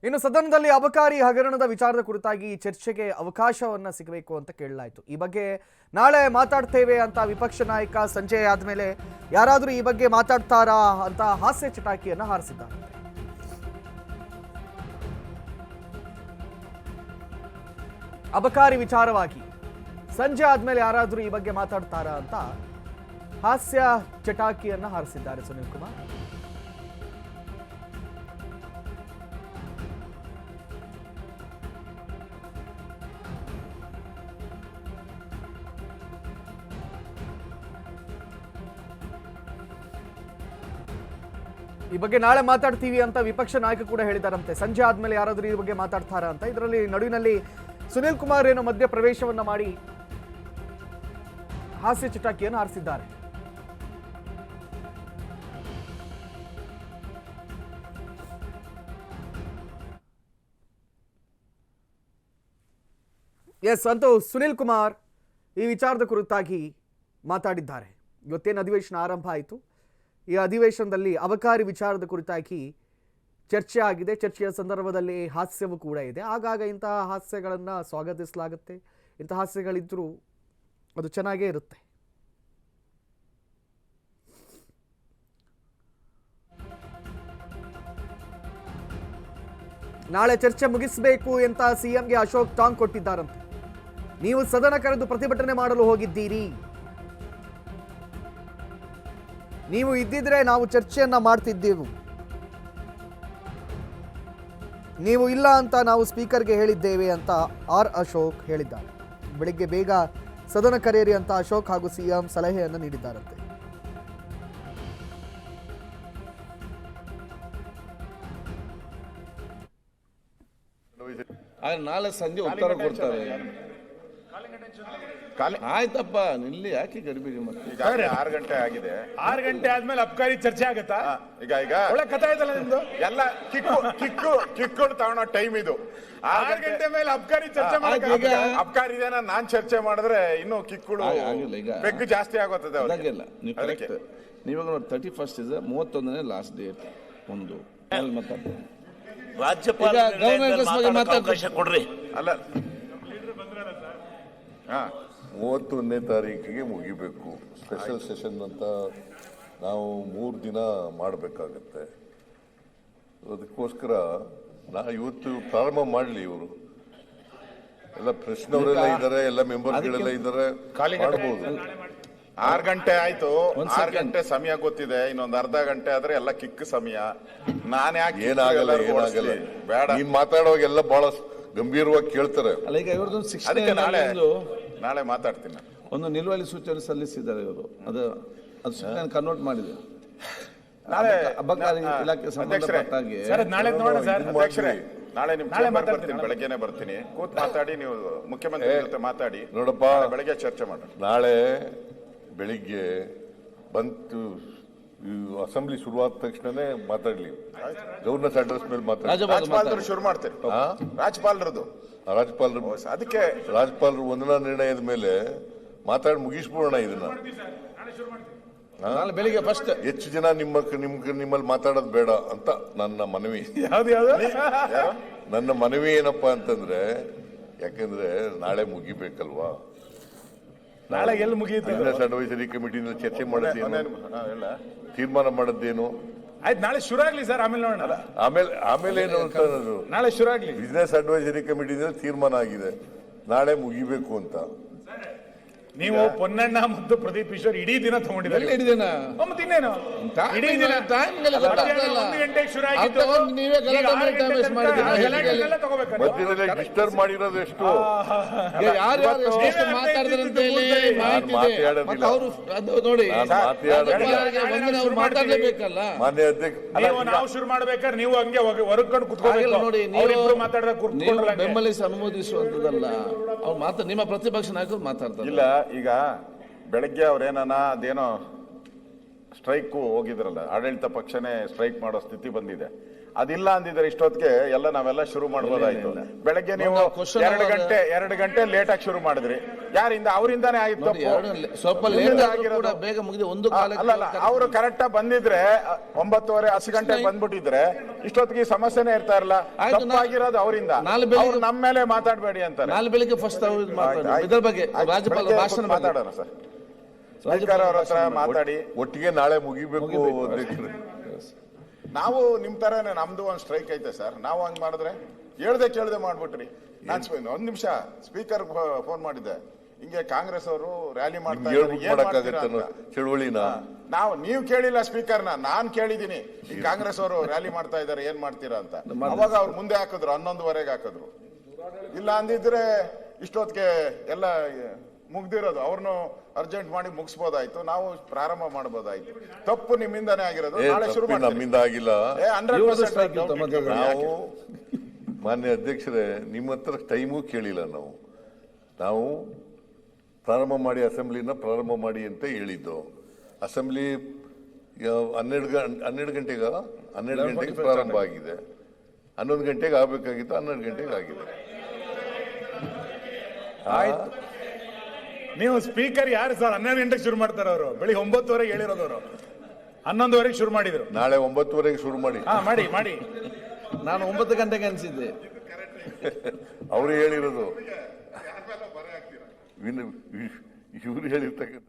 ಇನ್ನು ಸದನದಲ್ಲಿ ಅಬಕಾರಿ ಹಗರಣದ ವಿಚಾರದ ಕುರಿತಾಗಿ ಚರ್ಚೆಗೆ ಅವಕಾಶವನ್ನ ಸಿಗಬೇಕು ಅಂತ ಕೇಳಲಾಯಿತು. ಈ ಬಗ್ಗೆ ನಾಳೆ ಮಾತಾಡ್ತೇವೆ ಅಂತ ವಿಪಕ್ಷ ನಾಯಕ ಸಂಜಯ್ ಆದ್ಮೇಲೆ ಯಾರಾದರೂ ಈ ಬಗ್ಗೆ ಮಾತಾಡ್ತಾರಾ ಅಂತ ಹಾಸ್ಯ ಚಟಾಕಿಯನ್ನ ಹಾರಿಸಿದ್ದಾರೆ. ಅಬಕಾರಿ ವಿಚಾರವಾಗಿ ಸಂಜೆ ಆದ್ಮೇಲೆ ಯಾರಾದರೂ ಈ ಬಗ್ಗೆ ಮಾತಾಡ್ತಾರಾ ಅಂತ ಹಾಸ್ಯ ಚಟಾಕಿಯನ್ನ ಹಾರಿಸಿದ್ದಾರೆ ಸುನಿಲ್ ಕುಮಾರ್. ಈ ಬಗ್ಗೆ ನಾಳೆ ಮಾತಾಡ್ತೀವಿ ಅಂತ ವಿಪಕ್ಷ ನಾಯಕ ಕೂಡ ಹೇಳಿದಾರಂತೆ. ಸಂಜೆ ಆದ್ಮೇಲೆ ಯಾರಾದ್ರೂ ಈ ಬಗ್ಗೆ ಮಾತಾಡ್ತಾರಾ ಅಂತ. ಇದರಲ್ಲಿ ನಡುವಿನಲ್ಲಿ ಸುನಿಲ್ ಕುಮಾರ್ ಏನೋ ಮಧ್ಯ ಪ್ರವೇಶವನ್ನ ಮಾಡಿ ಹಾಸ್ಯ ಚಟಾಕಿಯನ್ನು ಹಾರಿಸಿದ್ದಾರೆ. ಎಸ್ ಅಂತೂ ಸುನಿಲ್ ಕುಮಾರ್ ಈ ವಿಚಾರದ ಕುರಿತಾಗಿ ಮಾತಾಡಿದ್ದಾರೆ. ಇವತ್ತೇನು ಅಧಿವೇಶನ ಆರಂಭ ಆಯಿತು, ಈ ಅಧಿವೇಶನದಲ್ಲಿ ಅಬಕಾರಿ ವಿಚಾರದ ಕುರಿತಾಗಿ ಚರ್ಚೆ ಆಗಿದೆ. ಚರ್ಚೆಯ ಸಂದರ್ಭದಲ್ಲಿ ಹಾಸ್ಯವೂ ಕೂಡ ಇದೆ. ಆಗಾಗ ಇಂತಹ ಹಾಸ್ಯಗಳನ್ನು ಸ್ವಾಗತಿಸಲಾಗುತ್ತೆ. ಇಂತಹ ಹಾಸ್ಯಗಳಿದ್ರೂ ಅದು ಚೆನ್ನಾಗೇ ಇರುತ್ತೆ. ನಾಳೆ ಚರ್ಚೆ ಮುಗಿಸಬೇಕು ಅಂತ ಸಿಎಂಗೆ ಅಶೋಕ್ ಟಾಂಗ್ ಕೊಟ್ಟಿದ್ದಾರಂತೆ. ನೀವು ಸದನ ಕರೆದು ಪ್ರತಿಭಟನೆ ಮಾಡಲು ಹೋಗಿದ್ದೀರಿ, ನೀವು ಇದ್ದಿದ್ರೆ ನಾವು ಚರ್ಚೆಯನ್ನ ಮಾಡ್ತಿದ್ದೆವು, ನೀವು ಇಲ್ಲ ಅಂತ ನಾವು ಸ್ಪೀಕರ್ಗೆ ಹೇಳಿದ್ದೇವೆ ಅಂತ ಆರ್ ಅಶೋಕ್ ಹೇಳಿದ್ದಾರೆ. ಬೆಳಿಗ್ಗೆ ಬೇಗ ಸದನ ಕರೆಯಿರಿ ಅಂತ ಅಶೋಕ್ ಹಾಗೂ ಸಿಎಂ ಸಲಹೆಯನ್ನು ನೀಡಿದ್ದಾರಂತೆ. ನಾಳೆ ಸಂಜೆ ಉತ್ತರ ಕೊಡ್ತಾರೆ. ಆಯ್ತಪ್ಪ, ನಿಲ್ಲಿ ಯಾಕೆ ಗಡಿಬಿಡಿ ಮತ್ತೆ? 6 ಗಂಟೆ ಆಗಿದೆ. 6 ಗಂಟೆ ಆದ್ಮೇಲೆ ಅಬ್ಕಾರಿ ಚರ್ಚೆ ಆಗತ್ತಾ? ಈಗ ಒಳ್ಳೆ ಕಥೆ ಆಯ್ತಲ್ಲ ನಿಮ್ದು. ಎಲ್ಲ ಕಿಕ್ಕು ತಗೊಳ್ಳೋ ಟೈಮ್ ಇದು. 6 ಗಂಟೆ ಮೇಲೆ ಅಬ್ಕಾರಿ ಚರ್ಚೆ ಮಾಡಕ್ಕೆ ಅಬ್ಕಾರಿ ಇದೇನ ನಾನ್ ಚರ್ಚೆ ಮಾಡಿದ್ರೆ ಇನ್ನು ಕಿಕ್ಕುಳು ಬೆಗ್ಗು ಜಾಸ್ತಿ ಆಗೋತದೆ. ನೀವಾಗ 31st ಇದೆ, 31ನೇ ಲಾಸ್ಟ್ ಡೇಟ್. ಒಂದು ಮಾತಾಡ್ತೀನಿ, ರಾಜ್ಯಪಾಲ ಅವಕಾಶ ಕೊಡ್ರಿ. ಅಲ್ಲ, 31ನೇ ತಾರೀಕಿಗೆ ಮುಗಿಬೇಕು ಸ್ಪೆಷಲ್ ಸೆಷನ್ ಅಂತ. ನಾವು 3 ದಿನ ಮಾಡಬೇಕಾಗತ್ತೆ. ಅದಕ್ಕೋಸ್ಕರ ಇವತ್ತು ಪ್ರಾರಂಭ ಮಾಡಲಿ. ಇವರು ಎಲ್ಲ ಪ್ರಶ್ನವರೆಲ್ಲ ಇದ್ದಾರೆ, ಎಲ್ಲ ಮೆಂಬರ್ಗಳೆಲ್ಲ ಇದ್ದಾರೆ, ಮಾಡಬಹುದು. 6 ಗಂಟೆ ಆಯ್ತು. 6 ಗಂಟೆ ಸಮಯ ಗೊತ್ತಿದೆ. ಇನ್ನೊಂದು ಅರ್ಧ ಗಂಟೆ ಆದ್ರೆ ಎಲ್ಲ ಕಿಕ್ ಸಮಯ. ನಾನು ಯಾಕೆ ಏನಾಗಲ್ಲ ಬೇಡ. ನೀನ್ ಮಾತಾಡುವಾಗ ಎಲ್ಲ ಬಹಳ ಗಂಭೀರವಾಗಿ ಕೇಳ್ತಾರೆ. ಅಲ್ಲ, ಈಗ ಇವ್ರದ್ದು ಅದಕ್ಕೆ ನಾಳೆ ಮಾತಾಡ್ತೀನಿ. ಒಂದು ನಿಲುವಳಿ ಸೂಚನೆ ಸಲ್ಲಿಸಿದ್ದಾರೆ ಇವರು. ಅದು ಸೂಚನೆ ಕನ್ವರ್ಟ್ ಮಾಡಿದೆ. ನಾಳೆ ಅಬಕಾರಿ ಇಲಾಖೆ ಸಂಬಂಧಪಟ್ಟ ಹಾಗೆ ನಾಳೆ ನೋಡೋಣ ಸರ್. ನಾಳೆ ನಿಮ್ ಬರ್ತೀನಿ, ಬೆಳಗ್ಗೆನೆ ಬರ್ತೀನಿ. ಕೂತ್ ಮಾತಾಡಿ, ನೀವು ಮುಖ್ಯಮಂತ್ರಿ ಜೊತೆ ಮಾತಾಡಿ. ನೋಡಪ್ಪ, ಬೆಳಗ್ಗೆ ಚರ್ಚೆ ಮಾಡೋಣ. ನಾಳೆ ಬೆಳಿಗ್ಗೆ ಬಂತು ಅಸೆಂಬ್ಲಿ ಶುರುವಾದ ತಕ್ಷಣನೇ ಮಾತಾಡ್ಲಿ. ಗವರ್ನರ್ಸ್ ಅಡ್ರೆಸ್ ಮೇಲೆ ಮಾತಾಡಿ. ರಾಜ್ಯಪಾಲರು ಶುರು ಮಾಡ್ತೇನೆ. ರಾಜ್ಯಪಾಲರದು ಅದಕ್ಕೆ ರಾಜ್ಯಪಾಲರು ವಂದನಾ ನಿರ್ಣಯದ ಮೇಲೆ ಮಾತಾಡಿ ಮುಗಿಸ್ಬಿಡೋಣ ಇದನ್ನ. ನಾಳೆ ಬೆಳಿಗ್ಗೆ ಫಸ್ಟ್ ಹೆಚ್ಚು ಜನ ನಿಮ್ಮಲ್ಲಿ ಮಾತಾಡೋದು ಬೇಡ ಅಂತ ನನ್ನ ಮನವಿ. ನನ್ನ ಮನವಿ ಏನಪ್ಪಾ ಅಂತಂದ್ರೆ, ಯಾಕಂದ್ರೆ ನಾಳೆ ಮುಗಿಬೇಕಲ್ವಾ. ನಾಳೆ ಎಲ್ಲಿ ಮುಗಿಯುತ್ತೆ? ಬಿಸಿನೆಸ್ ಅಡ್ವೈಸರಿ ಕಮಿಟಿಯಿಂದ ಚರ್ಚೆ ಮಾಡೋದೇನು, ತೀರ್ಮಾನ ಮಾಡೋದೇನು? ಆಯ್ತು, ನಾಳೆ ಶುರು ಆಗ್ಲಿ ಸರ್, ಆಮೇಲೆ ನೋಡೋಣ. ಆಮೇಲೆ ಏನು ಅಂತ ನಾಳೆ ಶುರು ಆಗ್ಲಿ. ಬಿಸಿನೆಸ್ ಅಡ್ವೈಸರಿ ಕಮಿಟಿಯಿಂದ ತೀರ್ಮಾನ ಆಗಿದೆ, ನಾಳೆ ಮುಗಿಬೇಕು ಅಂತ. ನೀವು ಪೊನ್ನಣ್ಣ ಮತ್ತು ಪ್ರದೀಪ್ ಈಶ್ವರ್ ಇಡೀ ದಿನ ತಗೊಂಡಿದ್ದಾರೆ. ಇಡೀ ದಿನ ಇನ್ನೇನು ಇಡೀ ದಿನ 1 ಗಂಟೆಗೆ ಶುರು ಆಗಿದ್ದು. ಮಧ್ಯದಲ್ಲಿ ಡಿಸ್ಟರ್ಬ್ ಮಾಡಿರೋದು ಎಷ್ಟು? ಮಾತಾಡಲೇಬೇಕಲ್ಲ ಮಾನ್ಯ ಅಧ್ಯಕ್ಷ. ನಾವು ಶುರು ಮಾಡ್ಬೇಕಾದ್ರೆ ನೀವು ಹಂಗೆ ಹೊರಕೊಂಡು ಕುತ್ಕೋಬೇಕು ನೋಡಿ. ನೀವು ಬೆಂಬಲಿಸಿ ಅನುಮೋದಿಸುವಂತದಲ್ಲ. ಅವ್ರು ನಿಮ್ಮ ಪ್ರತಿಪಕ್ಷ ನಾಯಕರು ಮಾತಾಡ್ತಾರೆ. ಇಲ್ಲ, ಈಗ ಬೆಳಗ್ಗೆ ಅದೇನೋ ಸ್ಟ್ರೈಕ್ ಹೋಗಿದ್ರಲ್ಲ, ಆಡಳಿತ ಪಕ್ಷನೇ ಸ್ಟ್ರೈಕ್ ಮಾಡೋ ಸ್ಥಿತಿ ಬಂದಿದೆ. ಅದಿಲ್ಲ ಅಂದಿದ್ರೆ ಇಷ್ಟೊತ್ತಿಗೆ ನಾವೆಲ್ಲ ಶುರು ಮಾಡಬಹುದಾಯ್ತು. ಬೆಳಗ್ಗೆ ನೀವು 2 ಗಂಟೆ ಲೇಟ್ ಆಗಿ ಶುರು ಮಾಡಿದ್ರಿ. ಯಾರಿಂದ? ಅವರಿಂದಾನೇ ಆಯ್ತು ನೋಡಿ, ತಪ್ಪು. ಎರಡು ಸ್ವಲ್ಪ ನಿಮ್ಮಿಂದ ಲೇಟ್ ಆಗಿರೋದು. ಕೂಡ ಬೇಗ ಮುಗಿದು ಒಂದು ಅಲ್ಲ ಅವರು ಕರೆಕ್ಟ್ ಬಂದಿದ್ರೆ 9:30 10 ಗಂಟೆಗೆ ಬಂದ್ಬಿಟ್ಟಿದ್ರೆ ಇಷ್ಟೊತ್ತಿಗೆ ಈ ಸಮಸ್ಯೆನೇ ಇರ್ತಾ ಇರಲ್ಲ. ಆಯ್ತು, ತಪ್ಪಾಗಿರೋದು ಅವರಿಂದ. ನಾಳೆ ಬೆಳಿಗ್ಗೆ- ಅವ್ರು ನಮ್ಮ ಮೇಲೆ ಮಾತಾಡಬೇಡಿ ಅಂತಾರೆ. ನಾಳೆ ಬೆಳಿಗ್ಗೆ ಫಸ್ಟ್ ಇದ್ರ ಬಗ್ಗೆ ರಾಜ್ಯಪಾಲ ಭಾಷಣ ಮಾತಾಡೋಣ ಸರ್. ಸ್ಪೀಕರ್ ಅವ್ರ ಹತ್ರ ಮಾತಾಡಿ ಒಟ್ಟಿಗೆ ನಾಳೆ ಮುಗಿಬೇಕು ಅಧ್ಯಕ್ಷರೇ. ನಾವು ನಿಮ್ ತರನೇ ನಮ್ದು ಒಂದು ಸ್ಟ್ರೈಕ್ ಐತೆ ಸರ್. ನಾವು ಹಂಗ್ ಮಾಡಿದ್ರೆ ಹೇಳ್ದೆ ಕೇಳ್ದೆ ಮಾಡ್ಬಿಟ್ರಿ. ನಾನು ಒಂದ್ ನಿಮಿಷ ಸ್ಪೀಕರ್ ಫೋನ್ ಮಾಡಿದ್ದೆ, ಹಿಂಗೆ ಕಾಂಗ್ರೆಸ್ ಅವರು ರ್ಯಾಲಿ ಮಾಡ್ತಾ ಇದ್ದಾರೆ, ಏನ್ ಮಾಡ್ತೀರಾ ಅಂತ. ಚಳುವಳಿನ ನೀವು ಕೇಳಿಲ್ಲ ಸ್ಪೀಕರ್ನ, ನಾನ್ ಕೇಳಿದೀನಿ. ಈ ಕಾಂಗ್ರೆಸ್ ಅವರು ರ್ಯಾಲಿ ಮಾಡ್ತಾ ಇದ್ದಾರೆ, ಏನ್ ಮಾಡ್ತೀರಾ ಅಂತ. ಅವಾಗ ಅವ್ರು ಮುಂದೆ ಹಾಕಿದ್ರು, 11:30 ಹಾಕಿದ್ರು. ಇಲ್ಲ ಅಂದಿದ್ರೆ ಇಷ್ಟೊತ್ತಿಗೆ ಎಲ್ಲ ಮುಗ್ದಿರೋದು. ಅವ್ರನ್ನು ಅರ್ಜೆಂಟ್ ಮಾಡಿ ಮುಗಿಸ್ಬೋದಾಯ್ತು, ನಾವು ಪ್ರಾರಂಭ ಮಾಡಬಹುದಾಯ್ತು. ತಪ್ಪು ನಿಮ್ಮಿಂದಾನೇ ಆಗಿರೋದು. ನಾಳೆ ಶುರು ಮಾಡಿ. ನಮ್ಮಿಂದ ಆಗಿಲ್ಲ. 100% ನಾವು ಮಾನ್ಯ ಅಧ್ಯಕ್ಷರೇ, ನಿಮ್ಮ ಹತ್ರ ಟೈಮು ಕೇಳಿಲ್ಲ. ನಾವು ಪ್ರಾರಂಭ ಮಾಡಿ, ಅಸೆಂಬ್ಲಿನ ಪ್ರಾರಂಭ ಮಾಡಿ ಅಂತ ಹೇಳಿದ್ದು. ಅಸೆಂಬ್ಲಿ 12 ಗಂಟೆಗೆ ಪ್ರಾರಂಭ ಆಗಿದೆ. 11 ಗಂಟೆಗೆ ಆಗಬೇಕಾಗಿತ್ತು, 12 ಗಂಟೆಗೆ ಆಗಿದೆ. ಆಯ್ತು. ನೀವು ಸ್ಪೀಕರ್ ಯಾರು ಸರ್? 12 ಗಂಟೆಗೆ ಶುರು ಮಾಡ್ತಾರೆ ಅವರು. ಬೆಳಿಗ್ಗೆ 9:30 ಹೇಳಿರೋದು ಅವರು 11:30 ಶುರು ಮಾಡಿದ್ರು. ನಾಳೆ 9:30 ಶುರು ಮಾಡಿ. ಮಾಡಿ. ನಾನು 9 ಗಂಟೆಗೆ ಅನಿಸಿದ್ದೆ. ಅವರು ಹೇಳಿರೋದು ಇವ್ರು ಹೇಳಿರ್ತಕ್ಕಂಥ